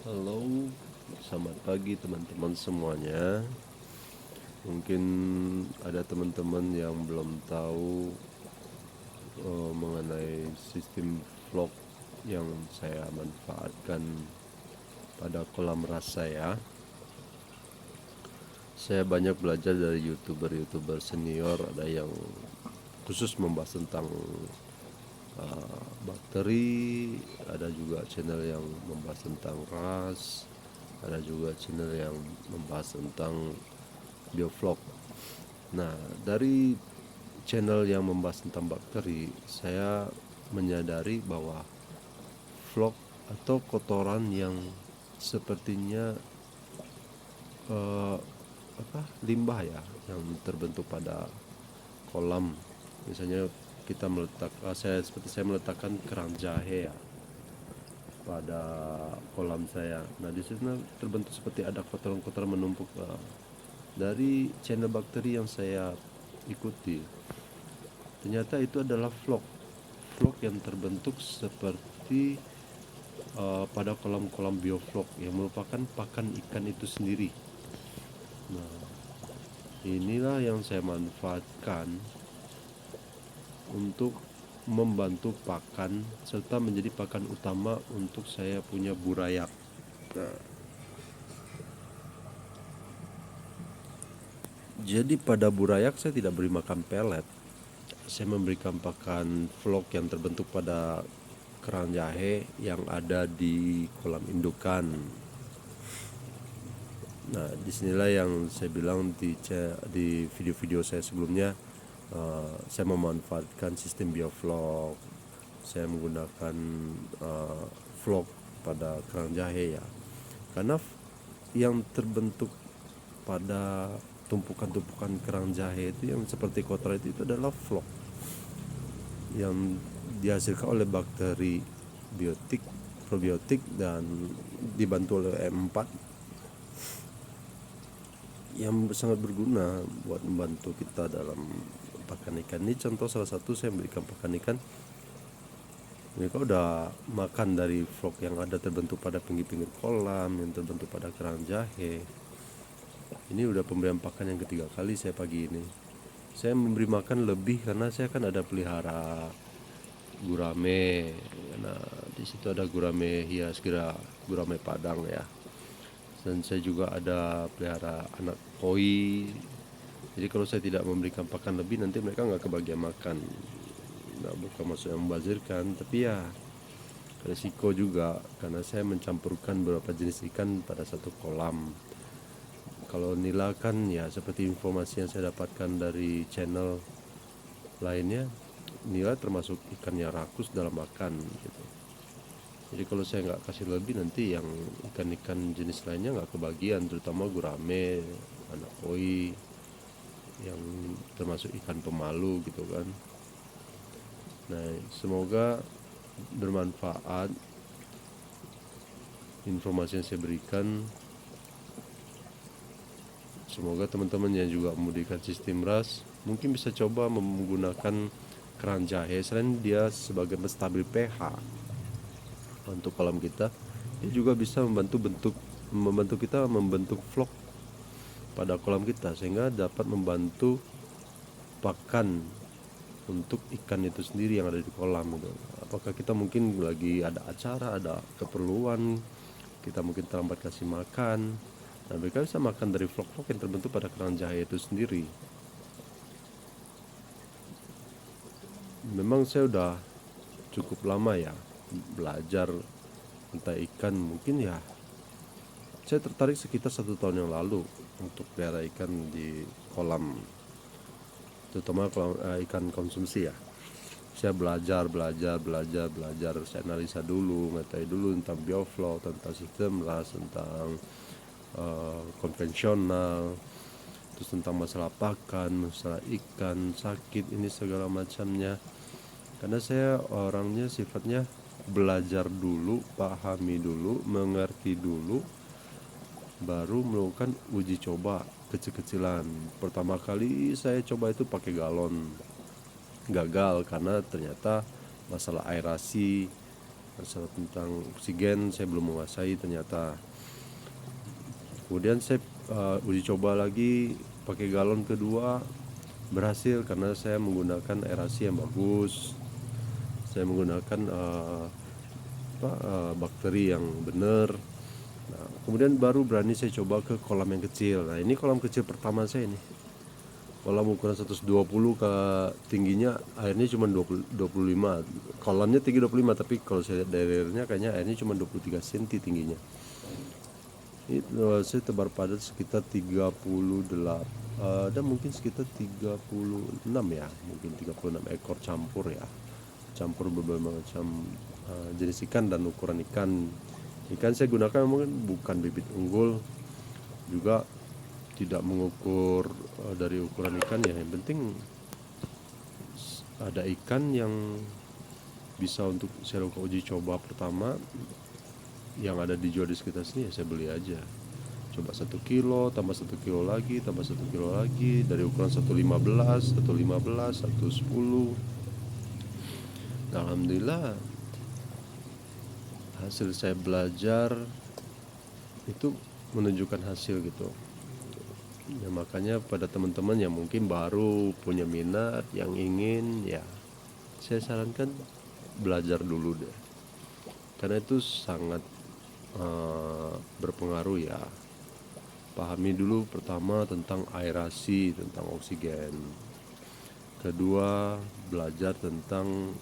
Halo, selamat pagi teman-teman semuanya. Mungkin ada teman-teman yang belum tahu mengenai sistem vlog yang saya manfaatkan pada kolam ras saya. Saya banyak belajar dari youtuber senior, ada yang khusus membahas tentang bakteri, ada juga channel yang membahas tentang ras, ada juga channel yang membahas tentang biovlog. Nah, dari channel yang membahas tentang bakteri, saya menyadari bahwa vlog atau kotoran yang sepertinya eh, limbah ya, yang terbentuk pada kolam. Misalnya kita saya meletakkan kerang jahe ya pada kolam saya. Nah, di sana terbentuk seperti ada kotoran-kotoran menumpuk. Dari channel bakteri yang saya ikuti, ternyata itu adalah vlog yang terbentuk seperti pada kolam-kolam biovlog yang merupakan pakan ikan itu sendiri. Nah, inilah yang saya manfaatkan untuk membantu pakan serta menjadi pakan utama untuk saya punya burayak. Nah, jadi pada burayak saya tidak beri makan pelet. Saya memberikan pakan vlog yang terbentuk pada kerang jahe yang ada di kolam indukan. Nah, disinilah yang saya bilang di video-video saya sebelumnya, saya memanfaatkan sistem biovlog. Saya menggunakan vlog pada kerang jahe ya, karena yang terbentuk pada tumpukan-tumpukan kerang jahe itu yang seperti kotoran itu adalah vlog yang dihasilkan oleh bakteri biotik, probiotik, dan dibantu oleh M4 yang sangat berguna buat membantu kita dalam pakan ikan. Ini contoh salah satu, saya memberikan pakan ikan, mereka udah makan dari vlog yang ada terbentuk pada pinggir-pinggir kolam, yang terbentuk pada kerang jahe. Ini udah pemberian pakan yang ketiga kali saya pagi ini. Saya memberi makan lebih karena saya kan ada pelihara gurame. Nah, di situ ada gurame hias, gurame padang ya. Dan saya juga ada pelihara anak koi. Jadi kalau saya tidak memberikan pakan lebih, nanti mereka nggak kebagian makan. Nah, bukan maksudnya membazirkan, tapi ya resiko juga karena saya mencampurkan beberapa jenis ikan pada satu kolam. Kalau nila kan ya seperti informasi yang saya dapatkan dari channel lainnya, nila termasuk ikan yang rakus dalam makan gitu. Jadi kalau saya nggak kasih lebih, nanti yang ikan-ikan jenis lainnya nggak kebagian, terutama gurame, anak koi, yang termasuk ikan pemalu gitu kan. Nah, semoga bermanfaat informasi yang saya berikan. Semoga teman-teman yang juga membudidayakan sistem ras mungkin bisa coba menggunakan kerang jahe. Selain dia sebagai penstabil pH untuk kolam kita, dia juga bisa membantu kita membentuk vlog pada kolam kita, sehingga dapat membantu pakan untuk ikan itu sendiri yang ada di kolam gitu. Apakah kita mungkin lagi ada acara, ada keperluan, kita mungkin terlambat kasih makan, nah mereka bisa makan dari vlog-vlog yang terbentuk pada kerang jahe itu sendiri. Memang saya udah cukup lama ya belajar tentang ikan. Mungkin ya saya tertarik sekitar 1 tahun yang lalu untuk pelihara ikan di kolam, terutama ikan konsumsi ya. Saya belajar, saya analisa dulu, mengetahui dulu tentang bioflow, tentang sistem ras, tentang konvensional, terus tentang masalah pakan, masalah ikan sakit, ini segala macamnya. Karena saya orangnya sifatnya belajar dulu, pahami dulu, mengerti dulu, baru melakukan uji coba kecil-kecilan. Pertama kali saya coba itu pakai galon, gagal karena ternyata masalah aerasi masalah tentang oksigen saya belum menguasai ternyata. Kemudian saya uji coba lagi pakai galon kedua, berhasil karena saya menggunakan aerasi yang bagus, saya menggunakan bakteri yang benar. Nah, kemudian baru berani saya coba ke kolam yang kecil. Nah, ini kolam kecil pertama saya nih. Kolam ukuran 120 ke tingginya, airnya cuma 25. Kolamnya tinggi 25, tapi kalau saya lihat dari airnya kayaknya airnya cuma 23 cm tingginya. Itu saya tebar padat sekitar 38, ada mungkin sekitar 36 ya, mungkin 36 ekor campur ya. Campur berbagai macam jenis ikan dan ukuran ikan. Ikan saya gunakan mungkin bukan bibit unggul, juga tidak mengukur dari ukuran ikan ya. Yang penting ada ikan yang bisa untuk saya lakukan uji coba pertama, yang ada dijual di sekitar sini ya saya beli aja. Coba 1 kilo, tambah 1 kilo lagi, tambah 1 kilo lagi, dari ukuran 115, 115, 110. Nah, alhamdulillah hasil saya belajar itu menunjukkan hasil gitu. Ya, makanya pada teman-teman yang mungkin baru punya minat, yang ingin, ya saya sarankan belajar dulu deh, karena itu sangat berpengaruh ya. Pahami dulu pertama tentang aerasi, tentang oksigen. Kedua, belajar tentang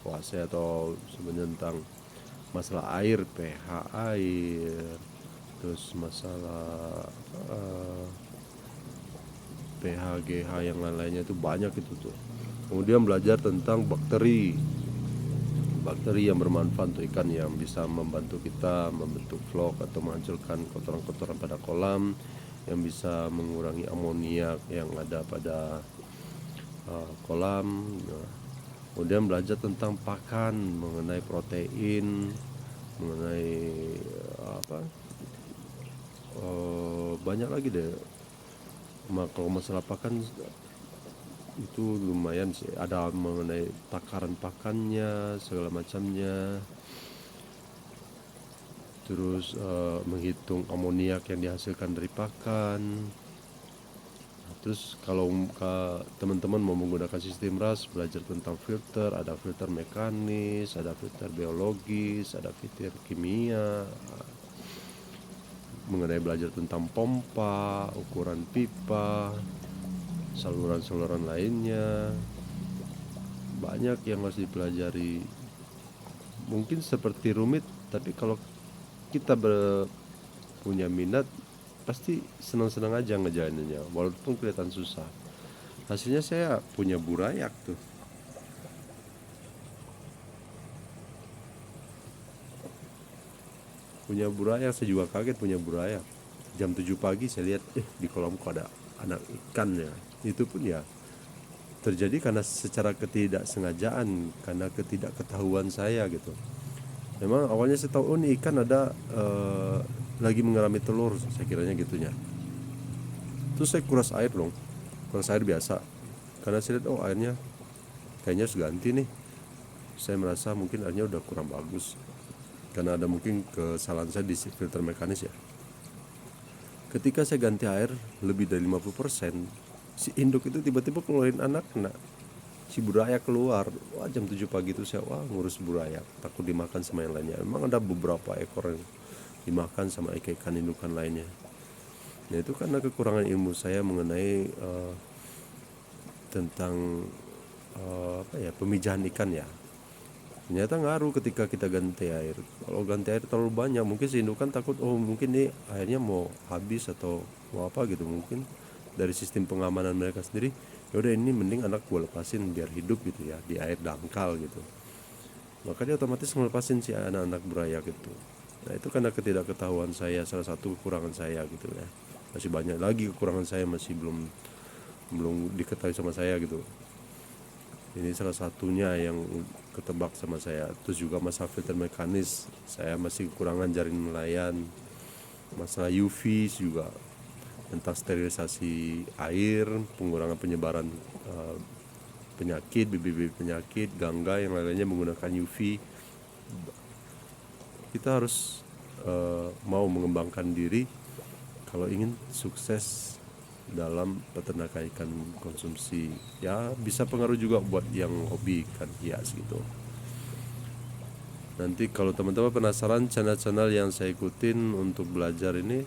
kuasa atau sebenarnya tentang masalah air, pH air, terus masalah pH, GH yang lain-lainnya itu banyak itu tuh. Kemudian belajar tentang bakteri yang bermanfaat untuk ikan, yang bisa membantu kita membentuk vlog atau menghancurkan kotoran-kotoran pada kolam, yang bisa mengurangi amoniak yang ada pada kolam. Nah, kemudian belajar tentang pakan, mengenai protein, mengenai banyak lagi deh. Kalau masalah pakan itu lumayan sih, ada mengenai takaran pakannya segala macamnya, terus menghitung amoniak yang dihasilkan dari pakan. Terus kalau teman-teman mau menggunakan sistem RAS, belajar tentang filter, ada filter mekanis, ada filter biologis, ada filter kimia, mengenai belajar tentang pompa, ukuran pipa, saluran-saluran lainnya. Banyak yang harus dipelajari. Mungkin seperti rumit, tapi kalau kita punya minat, pasti senang-senang aja ngejalaninnya, walaupun kelihatan susah. Hasilnya saya punya burayak tuh. Punya burayak, saya juga kaget punya burayak. Jam 7 pagi saya lihat, di kolamku ada anak ikannya. Itu pun ya terjadi karena secara ketidaksengajaan, karena ketidakketahuan saya gitu. Memang awalnya saya tahu nih ikan ada lagi mengerami telur, saya kiranya gitunya. Terus saya kuras air dong, kuras air biasa, karena saya lihat airnya kayaknya harus ganti nih. Saya merasa mungkin airnya udah kurang bagus, karena ada mungkin kesalahan saya di filter mekanis ya. Ketika saya ganti air lebih dari 50%, si induk itu tiba-tiba keluarin anak. Si burayak keluar. Wah, jam 7 pagi itu saya ngurus burayak, takut dimakan sama yang lainnya. Memang ada beberapa ekor yang dimakan sama ikan indukan lainnya. Nah, itu karena kekurangan ilmu saya mengenai tentang pemijahan ikan ya. Ternyata ngaruh ketika kita ganti air. Kalau ganti air terlalu banyak, mungkin si indukan takut mungkin nih airnya mau habis atau mau apa gitu. Mungkin dari sistem pengamanan mereka sendiri, yaudah ini mending anak gue lepasin biar hidup gitu ya di air dangkal gitu. Maka dia otomatis ngelepasin si anak-anak burayak gitu. Nah, itu karena ketidakketahuan saya, salah satu kekurangan saya gitu ya. Masih banyak lagi kekurangan saya, masih belum diketahui sama saya gitu. Ini salah satunya yang ketebak sama saya. Terus juga masalah filter mekanis, saya masih kekurangan jaring nelayan. Masalah UV juga, tentang sterilisasi air, pengurangan penyebaran penyakit, bibit-bibit penyakit, gangga yang lainnya menggunakan UV. Kita harus mau mengembangkan diri kalau ingin sukses dalam peternakan ikan konsumsi. Ya bisa pengaruh juga buat yang hobi ikan hias gitu. Nanti kalau teman-teman penasaran channel-channel yang saya ikutin untuk belajar ini,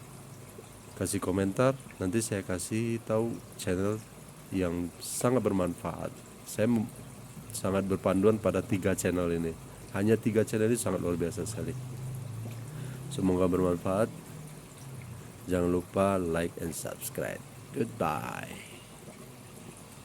kasih komentar, nanti saya kasih tahu channel yang sangat bermanfaat. Saya sangat berpanduan pada 3 channel ini. Hanya 3 channel ini sangat luar biasa sekali. Semoga bermanfaat. Jangan lupa like and subscribe. Goodbye.